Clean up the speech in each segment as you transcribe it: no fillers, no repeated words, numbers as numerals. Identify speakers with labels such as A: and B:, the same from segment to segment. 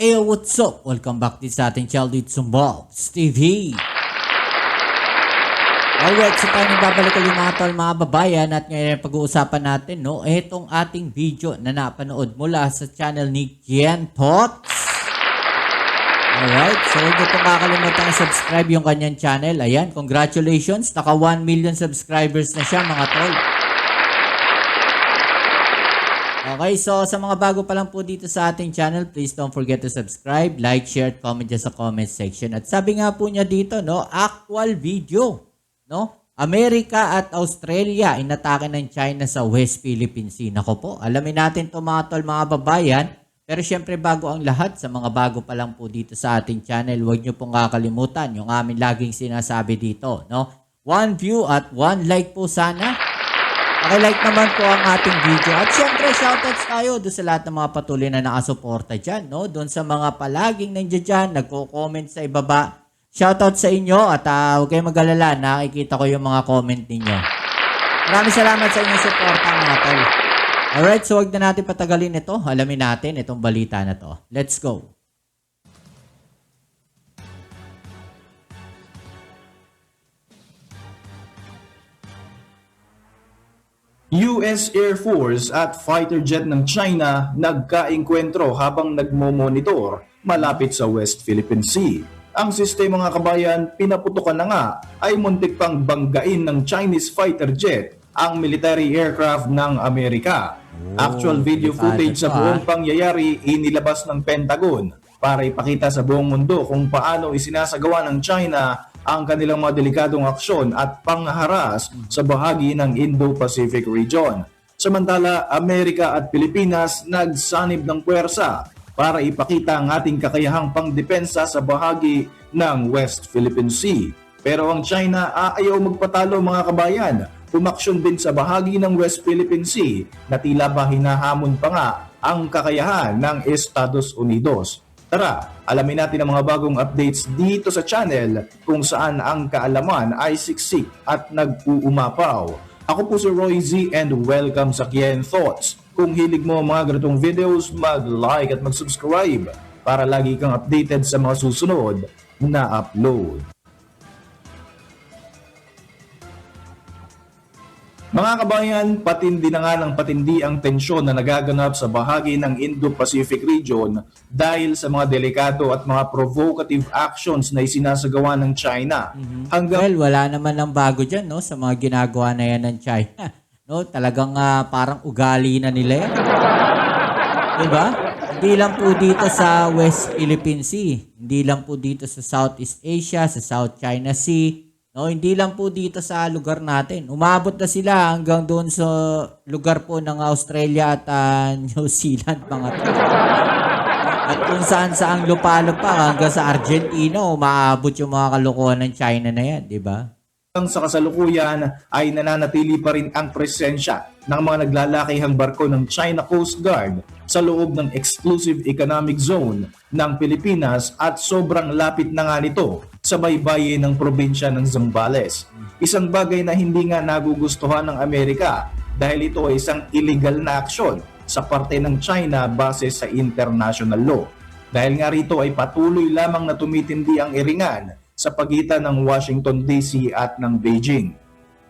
A: Hey, what's up? Welcome back din sa ating Childhood Sumbobs TV. Alright, so tayo babalik ulit mga tol, mga babayan, at ngayon pag-uusapan natin, no, itong ating video na napanood mula sa channel ni Kian Tots. Alright, so huwag niyo pong kakalimutan subscribe yung kanyang channel. Ayan, congratulations, naka 1 million subscribers na siya mga tol. Okay, so sa mga bago pa lang po dito sa ating channel, please don't forget to subscribe, like, share, at comment dyan sa comment section. At sabi nga po niya dito, no, actual video, no? Amerika at Australia inatake ng China sa West Philippine Sea. Nako po, alamin natin to mga tol, mga babayan. Pero syempre bago ang lahat, sa mga bago pa lang po dito sa ating channel, huwag niyo pong kakalimutan yung amin laging sinasabi dito, no? 1 view at 1 like po sana. Like naman po ang ating video. At syempre, shoutouts tayo doon sa lahat ng mga patuloy na nakasuporta dyan, no? Doon sa mga palaging nandiyan dyan, nagko-comment sa ibaba. Shoutout sa inyo at huwag kayong mag-alala, nakikita ko yung mga comment ninyo. Maraming salamat sa inyong suporta mga tol. Alright, so huwag na natin patagalin ito. Alamin natin itong balita na to. Let's go.
B: US Air Force at fighter jet ng China nagkaengkwentro habang nagmo-monitor malapit sa West Philippine Sea. Ang sistema mga kabayan, pinaputukan na nga ay muntik pang banggain ng Chinese fighter jet ang military aircraft ng Amerika. Actual video footage sa buong pangyayari inilabas ng Pentagon para ipakita sa buong mundo kung paano isinasagawa ng China ang kanilang mga delikadong aksyon at pangharas sa bahagi ng Indo-Pacific region. Samantala, Amerika at Pilipinas nagsanib ng puwersa para ipakita ang ating kakayahang pangdepensa sa bahagi ng West Philippine Sea. Pero ang China ayaw magpatalo mga kabayan. Umaksyon din sa bahagi ng West Philippine Sea na tila ba hinahamon pa nga ang kakayahan ng Estados Unidos. Tara, alamin natin ang mga bagong updates dito sa channel kung saan ang kaalaman ay siksik at nag-uumapaw. Ako po si Roy Z and welcome sa Kian Thoughts. Kung hilig mo ang mga ganitong videos, mag-like at mag-subscribe para lagi kang updated sa mga susunod na upload. Mga kabayan, patindi na nga ng patindi ang tensyon na nagaganap sa bahagi ng Indo-Pacific region dahil sa mga delikado at mga provocative actions na isinasagawa ng China.
A: Well, wala naman ng bago dyan, no? Sa mga ginagawa na yan ng China. No? Talagang parang ugali na nila yan. Diba? Hindi lang po dito sa West Philippine Sea. Hindi lang po dito sa Southeast Asia, sa South China Sea. No, hindi lang po dito sa lugar natin. Umabot na sila hanggang doon sa lugar po ng Australia at New Zealand mga to. At kung saan saang lupa-lupa hanggang sa Argentina, umaabot yung mga kalokohan ng China na yan, di ba?
B: Sa kasalukuyan ay nananatili pa rin ang presensya ng mga naglalakihang barko ng China Coast Guard sa loob ng exclusive economic zone ng Pilipinas at sobrang lapit na nga nito sa baybayin ng probinsya ng Zambales. Isang bagay na hindi nga nagugustuhan ng Amerika dahil ito ay isang illegal na aksyon sa parte ng China base sa international law. Dahil nga rito ay patuloy lamang na tumitindi ang iringan sa pagitan ng Washington DC at ng Beijing.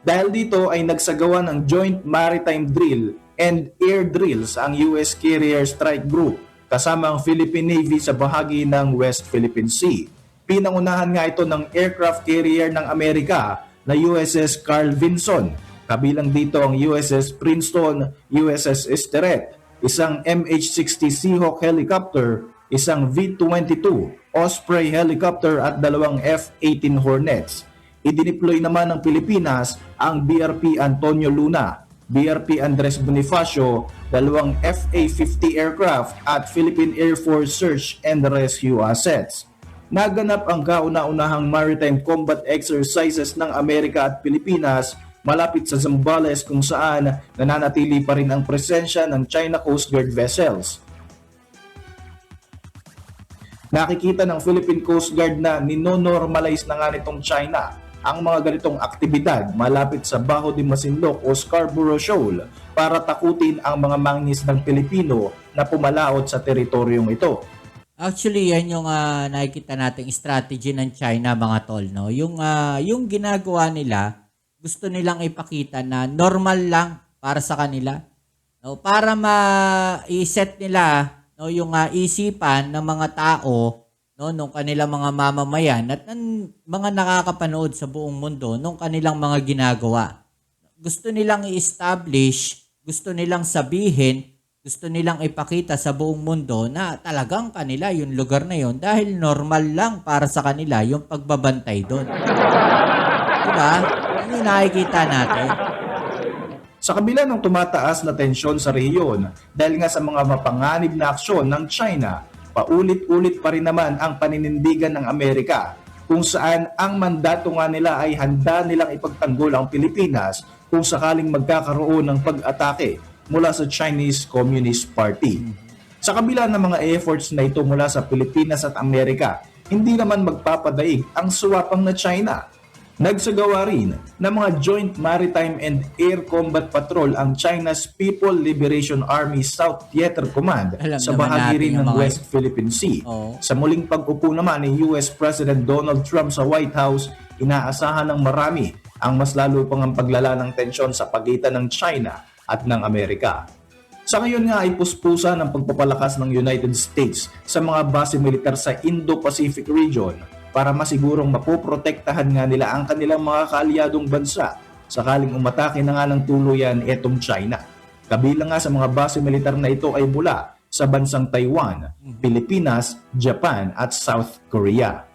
B: Dahil dito ay nagsagawa ng Joint Maritime Drill and Air Drills ang US Carrier Strike Group kasama ang Philippine Navy sa bahagi ng West Philippine Sea. Pinangunahan nga ito ng aircraft carrier ng Amerika na USS Carl Vinson. Kabilang dito ang USS Princeton, USS Esteret, isang MH-60 Seahawk helicopter, isang V-22 Osprey helicopter at 2 F-18 Hornets. Idineploy naman ng Pilipinas ang BRP Antonio Luna, BRP Andres Bonifacio, 2 FA-50 aircraft at Philippine Air Force Search and Rescue Assets. Naganap ang kauna-unahang maritime combat exercises ng Amerika at Pilipinas malapit sa Zambales kung saan nananatili pa rin ang presensya ng China Coast Guard vessels. Nakikita ng Philippine Coast Guard na ninonormalize na nga nitong China ang mga ganitong aktibidad malapit sa Bajo de Masinloc o Scarborough Shoal para takutin ang mga mangingisdang Pilipino na pumalaot sa teritoryong ito.
A: Actually, yan yung nakikita nating strategy ng China, mga tol, no? Yung ginagawa nila, gusto nilang ipakita na normal lang para sa kanila, no? Para ma-set nila, no, yung isipan ng mga tao, no, nung kanilang mga mamamayan at ng mga nakakapanood sa buong mundo nung kanilang mga ginagawa. Gusto nilang i-establish, gusto nilang sabihin, gusto nilang ipakita sa buong mundo na talagang kanila yung lugar na yon dahil normal lang para sa kanila yung pagbabantay doon. Diba? Yan yung nakikita natin.
B: Sa kabila ng tumataas na tensyon sa rehiyon dahil nga sa mga mapanganib na aksyon ng China, paulit-ulit pa rin naman ang paninindigan ng Amerika kung saan ang mandato nga nila ay handa nilang ipagtanggol ang Pilipinas kung sakaling magkakaroon ng pag-atake mula sa Chinese Communist Party. Sa kabila ng mga efforts na ito mula sa Pilipinas at Amerika, hindi naman magpapadaig ang suwapang na China. Nagsagawa rin ng mga Joint Maritime and Air Combat Patrol ang China's People Liberation Army South Theater Command
A: Alam
B: sa
A: naman
B: bahagi
A: natin
B: rin
A: yung
B: ng
A: mga-
B: West Philippine Sea.
A: Oo.
B: Sa muling pag-upo naman ni US President Donald Trump sa White House, inaasahan ng marami ang mas lalo pang ang paglala ng tensyon sa pagitan ng China at ng Amerika. Sa ngayon nga ay puspusan ang pagpapalakas ng United States sa mga base militar sa Indo-Pacific region para masigurong mapoprotektahan nga nila ang kanilang mga kaalyadong bansa sakaling umatake na nga ng tuluyan itong China. Kabilang nga sa mga base militar na ito ay mula sa bansang Taiwan, Pilipinas, Japan at South Korea.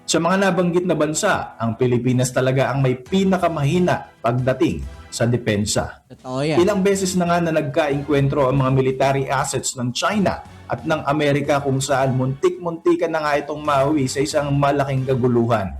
B: Sa mga nabanggit na bansa, ang Pilipinas talaga ang may pinakamahina pagdating sa depensa.
A: Totoo yan.
B: Ilang beses na nga na nagka-enkwentro ang mga military assets ng China at ng Amerika kung saan muntik-muntikan na nga itong mauwi sa isang malaking kaguluhan.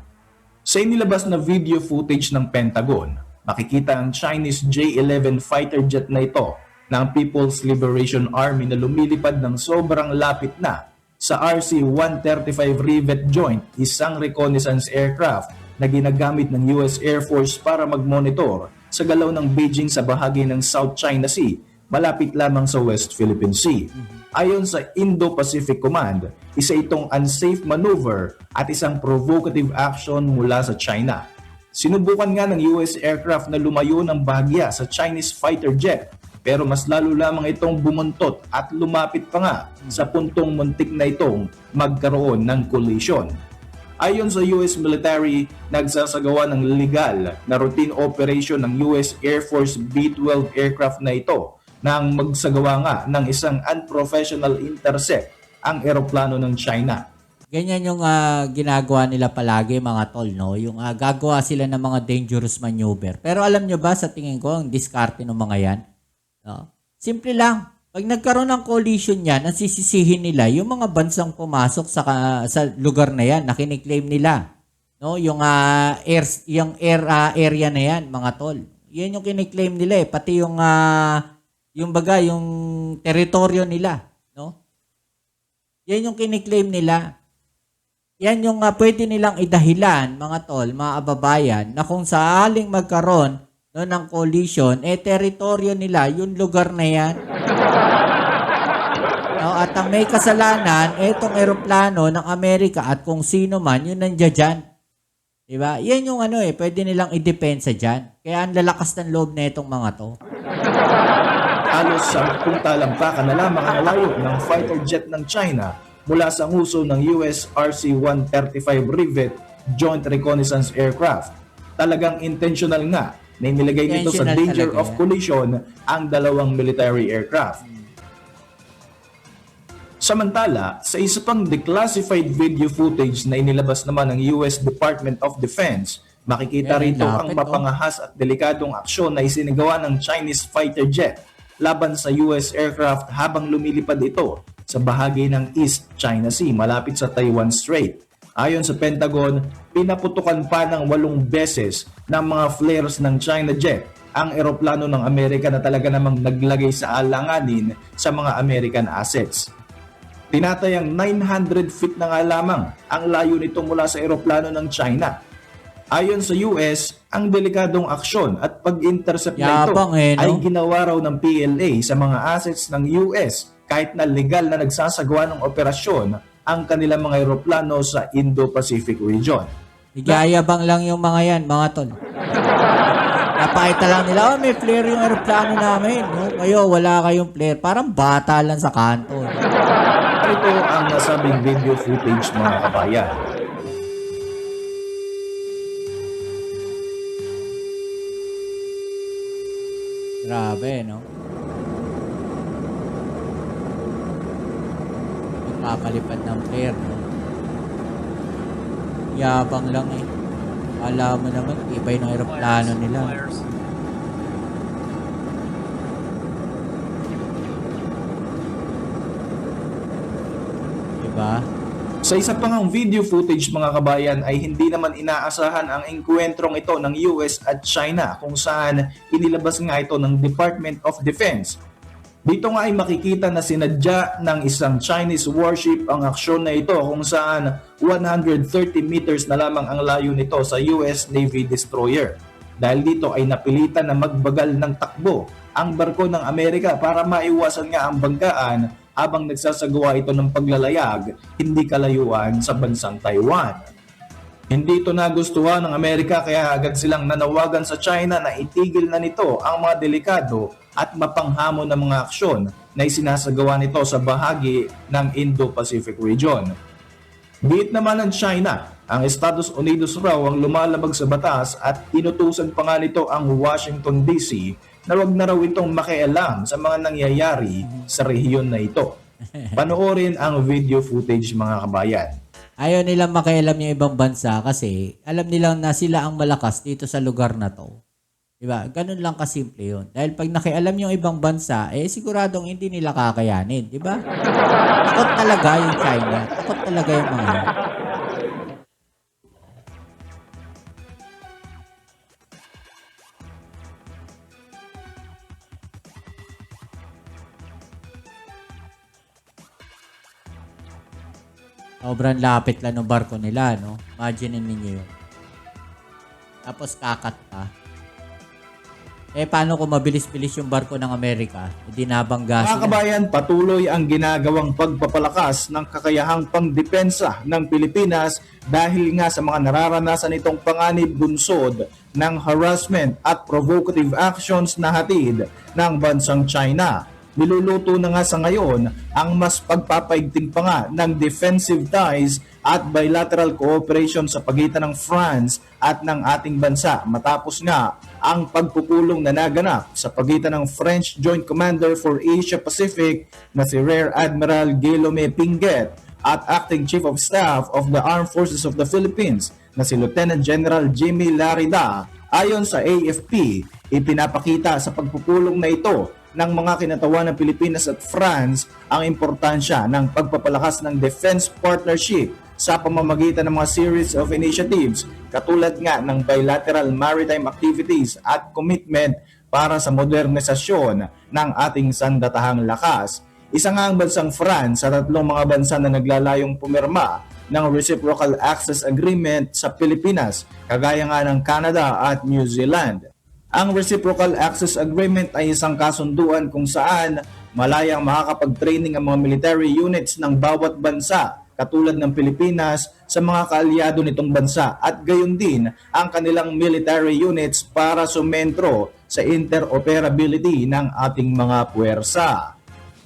B: Sa inilabas na video footage ng Pentagon, makikita ang Chinese J-11 fighter jet na ito ng People's Liberation Army na lumilipad ng sobrang lapit na sa RC-135 Rivet Joint, isang reconnaissance aircraft na ginagamit ng US Air Force para mag-monitor sa galaw ng Beijing sa bahagi ng South China Sea, malapit lamang sa West Philippine Sea. Ayon sa Indo-Pacific Command, isa itong unsafe maneuver at isang provocative action mula sa China. Sinubukan nga ng US aircraft na lumayo ng bahagya sa Chinese fighter jet, pero mas lalo lamang itong bumuntot at lumapit pa nga sa puntong muntik na itong magkaroon ng collision. Ayon sa US military, nagsasagawa ng legal na routine operation ng US Air Force B-12 aircraft na ito nang magsagawa nga ng isang unprofessional intercept ang eroplano ng China.
A: Ganyan yung ginagawa nila palagi, mga tol, no? Yung gagawa sila ng mga dangerous maneuver. Pero alam nyo ba, sa tingin ko, ang diskarte ng mga yan, no? Simple lang. Pag nagkaroon ng collision yan, ang sisisihin nila yung mga bansang pumasok sa lugar na yan na kiniklaim nila. No? Yung area na yan, mga tol. Yan yung kiniklaim nila eh. Pati yung teritoryo nila. No? Yan yung kiniklaim nila. Yan yung pwede nilang idahilan, mga tol, mga ababayan, na kung saaling magkaroon ng collision, teritoryo nila, yung lugar na yan. No, at ang may kasalanan, itong eroplano ng Amerika at kung sino man, yun nandiyan dyan. Diba? Yan yung pwede nilang idepensa dyan. Kaya ang lalakas ng loob na itong mga to.
B: Halos 10 talampakan na lamang ang layo ng fighter jet ng China mula sa nguso ng US RC-135 Rivet Joint Reconnaissance Aircraft. Talagang intentional nga na inilagay nito sa danger of collision ang dalawang military aircraft. Samantala, sa isa pang declassified video footage na inilabas naman ng US Department of Defense, makikita rito ang mapangahas at delikadong aksyon na isinagawa ng Chinese fighter jet laban sa US aircraft habang lumilipad ito sa bahagi ng East China Sea malapit sa Taiwan Strait. Ayon sa Pentagon, pinaputukan pa ng 8 beses ng mga flares ng China jet ang eroplano ng Amerika na talaga namang naglagay sa alanganin sa mga American assets. Tinatayang 900 feet na nga lamang ang layo nito mula sa eroplano ng China. Ayon sa US, ang delikadong aksyon at pag-intercept na ito ay ginawa raw ng PLA sa mga assets ng US kahit na legal na nagsasagawa ng operasyon ang kanilang mga eroplano sa Indo-Pacific region.
A: Nagyayabang lang yung mga yan, mga tol. Napakita lang nila, may flare yung aeroplano namin. No? Kayo, wala kayong flare. Parang bata lang sa kanto. No?
B: Ito ang nasabing video footage mga kabayan.
A: Grabe, no? Papalipad ng flare, no? Yabang lang eh. Alam mo naman, iba yung aeroplano nila. Diba?
B: Sa isa pa ngang video footage mga kabayan ay hindi naman inaasahan ang engkwentrong ito ng US at China kung saan inilabas nga ito ng Department of Defense. Dito nga ay makikita na sinadya ng isang Chinese warship ang aksyon na ito kung saan 130 meters na lamang ang layo nito sa US Navy destroyer. Dahil dito ay napilitan na magbagal ng takbo ang barko ng Amerika para maiwasan nga ang banggaan habang nagsasagawa ito ng paglalayag hindi kalayuan sa bansang Taiwan. Hindi ito nagustuhan ng Amerika kaya agad silang nanawagan sa China na itigil na nito ang mga delikado at mapanghamon na mga aksyon na isinasagawa nito sa bahagi ng Indo-Pacific region. Bit naman ng China, ang Estados Unidos raw ang lumalabag sa batas at inutusan pa nga nito ang Washington DC na wag na raw itong makialam sa mga nangyayari sa rehiyon na ito. Panoorin ang video footage mga kabayan.
A: Ayaw nilang makialam yung ibang bansa kasi alam nilang na sila ang malakas dito sa lugar na to. Diba? Ganun lang kasimple yun. Dahil pag nakialam yung ibang bansa, eh siguradong hindi nila kakayanin. Diba? Takot talaga yung China. Takot talaga yung mga yun. Sobrang lapit lang ng barko nila, no? Imagine ninyo yun. Tapos kakat pa. Eh, paano kung mabilis-bilis yung barko ng Amerika? Hindi nabangga
B: Mga
A: sila.
B: kabayan, patuloy ang ginagawang pagpapalakas ng kakayahang pangdepensa ng Pilipinas dahil nga sa mga nararanasan itong panganib bunsod ng harassment at provocative actions na hatid ng bansang China. Niluluto na nga sa ngayon ang mas pagpapaigting pa nga ng defensive ties at bilateral cooperation sa pagitan ng France at ng ating bansa matapos nga ang pagpupulong na naganap sa pagitan ng French Joint Commander for Asia Pacific na si Rear Admiral Guillaume Pinget at Acting Chief of Staff of the Armed Forces of the Philippines na si Lieutenant General Jimmy Larida. Ayon sa AFP, ipinapakita sa pagpupulong na ito ng mga kinatawan ng Pilipinas at France ang importansya ng pagpapalakas ng defense partnership sa pamamagitan ng mga series of initiatives katulad nga ng bilateral maritime activities at commitment para sa modernisasyon ng ating sandatahang lakas. Isa nga ang bansang France sa tatlong mga bansa na naglalayong pumirma ng Reciprocal Access Agreement sa Pilipinas, kagaya nga ng Canada at New Zealand. Ang Reciprocal Access Agreement ay isang kasunduan kung saan malayang makakapag-training ang mga military units ng bawat bansa katulad ng Pilipinas sa mga kaalyado nitong bansa at gayon din ang kanilang military units para sumentro sa interoperability ng ating mga puwersa.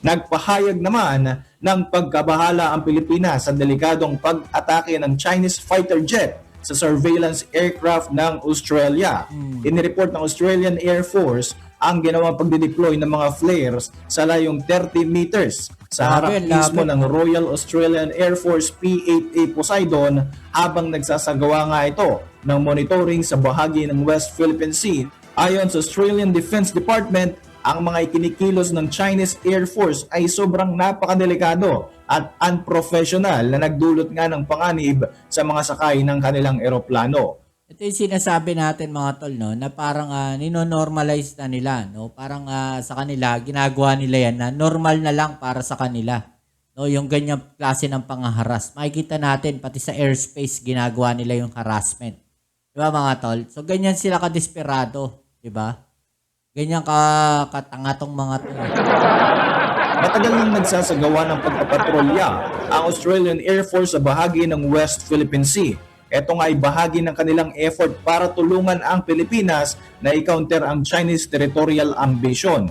B: Nagpahayag naman ng pagkabahala ang Pilipinas sa delikadong pag-atake ng Chinese fighter jet sa surveillance aircraft ng Australia. Inireport ng Australian Air Force ang ginawang pagdideploy ng mga flares sa layong 30 meters sa harap mismo ng Royal Australian Air Force P-8A Poseidon habang nagsasagawa nga ito ng monitoring sa bahagi ng West Philippine Sea. Ayon sa Australian Defense Department, ang mga ikinikilos ng Chinese Air Force ay sobrang napakadelikado at unprofessional na nagdulot nga ng panganib sa mga sakay ng kanilang eroplano.
A: Ito yung sinasabi natin mga tol, no, na parang nino-normalize na nila, no? Parang sa kanila ginagawa nila yan na normal na lang para sa kanila. No, yung ganyang klase ng pangaharas. Makikita natin pati sa airspace ginagawa nila yung harassment. 'Di ba mga tol? So ganyan sila kadesperado, 'di ba? Ganyan katanga tong mga to.
B: Matagal nang nagsasagawa ng pagpapatrolya ang Australian Air Force sa bahagi ng West Philippine Sea. Ito nga ay bahagi ng kanilang effort para tulungan ang Pilipinas na i-counter ang Chinese territorial ambition.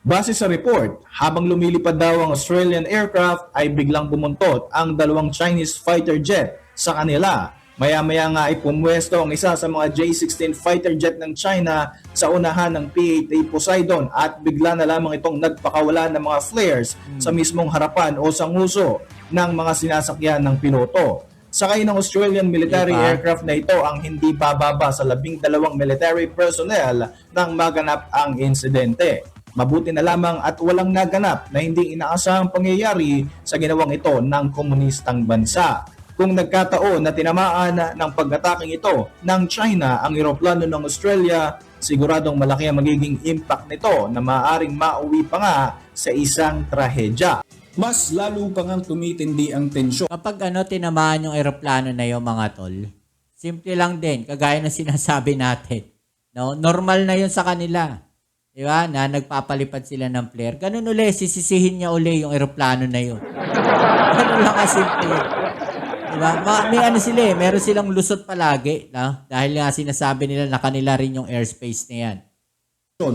B: Base sa report, habang lumilipad daw ang Australian aircraft ay biglang bumuntot ang dalawang Chinese fighter jet sa kanila. Maya-maya nga ay pumwesto ang isa sa mga J-16 fighter jet ng China sa unahan ng P-8A Poseidon at bigla na lamang itong nagpakawala ng mga flares sa mismong harapan o sanguso ng mga sinasakyan ng piloto. Sakay ng Australian military aircraft na ito ang hindi bababa sa 12 military personnel nang maganap ang insidente. Mabuti na lamang at walang naganap na hindi inaasahang pangyayari sa ginawang ito ng komunistang bansa. Kung nagkataon na tinamaan ng pag-ataking ito ng China ang eroplano ng Australia, siguradong malaki ang magiging impact nito na maaaring mauwi pa nga sa isang trahedya. Mas lalo pa ngang tumitindi ang tensyon.
A: Kapag tinamaan yung eroplano na yung mga tol, simple lang din, kagaya ng sinasabi natin. No? Normal na yun sa kanila. Di ba? Na nagpapalipad sila ng flare. Ganun uli, sisisihin niya uli yung eroplano na yun. Ganun lang kasimple yun. Diba? May sila meron silang lusot palagi, no? Dahil nga sinasabi nila na kanila rin yung airspace na yan.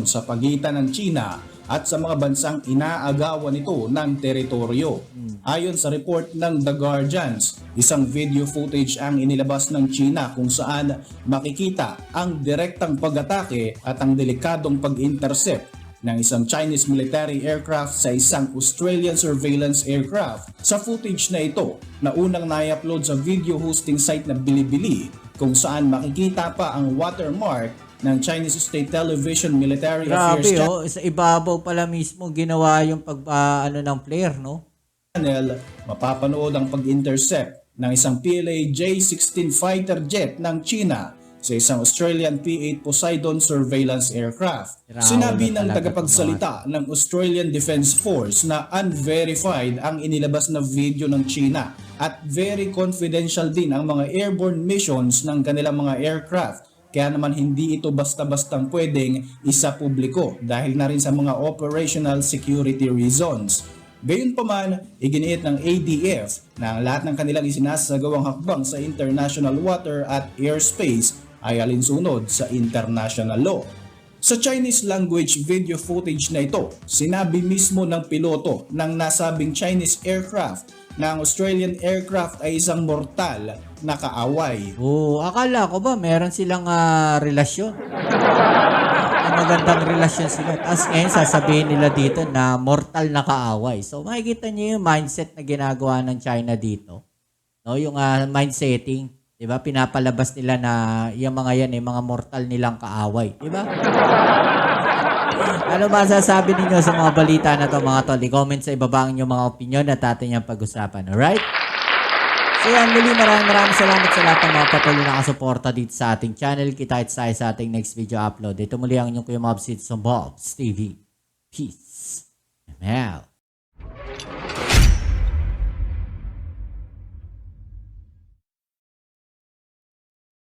B: Sa pagitan ng China at sa mga bansang inaagawan nito ng teritoryo. Ayon sa report ng The Guardians, isang video footage ang inilabas ng China kung saan makikita ang direktang pag-atake at ang delikadong pag-intercept ng isang Chinese military aircraft sa isang Australian surveillance aircraft. Sa footage na ito, na unang na-upload sa video hosting site na Bilibili, kung saan makikita pa ang watermark ng Chinese State Television Military Affairs
A: Grabe, sa ibabaw pala mismo ginawa yung ng flare, no?
B: Channel, mapapanood ang pag-intercept ng isang PLA J-16 fighter jet ng China sa isang Australian P-8 Poseidon surveillance aircraft. Sinabi ng tagapagsalita ng Australian Defence Force na unverified ang inilabas na video ng China at very confidential din ang mga airborne missions ng kanilang mga aircraft. Kaya naman hindi ito basta-bastang pwedeng isapubliko dahil na rin sa mga operational security reasons. Gayunpaman, iginiit ng ADF na ang lahat ng kanilang isinasagawang hakbang sa international water at airspace ay alinsunod sa international law. Sa Chinese language video footage na ito, sinabi mismo ng piloto ng nasabing Chinese aircraft na ang Australian aircraft ay isang mortal na kaaway.
A: Akala ko ba meron silang relasyon? Magandang relasyon sila. Tapos ngayon sasabihin nila dito na mortal na kaaway. So makikita niyo yung mindset na ginagawa ng China dito. No, yung mind setting. Diba? Pinapalabas nila na yung mga yan mga mortal nilang kaaway. Diba? Ano masasabi ninyo sa mga balita na to mga tol? I-comment sa ibaba ang inyong mga opinion at atin yung pag-usapan. Alright? So yan, muli maraming salamat sa lahat ng mga patuloy na kasuporta dito sa ating channel. Kita-kits tayo sa ating next video upload. Ito muli ang inyong Kuya Mobs, it's on Bobs TV. Peace. I'm out.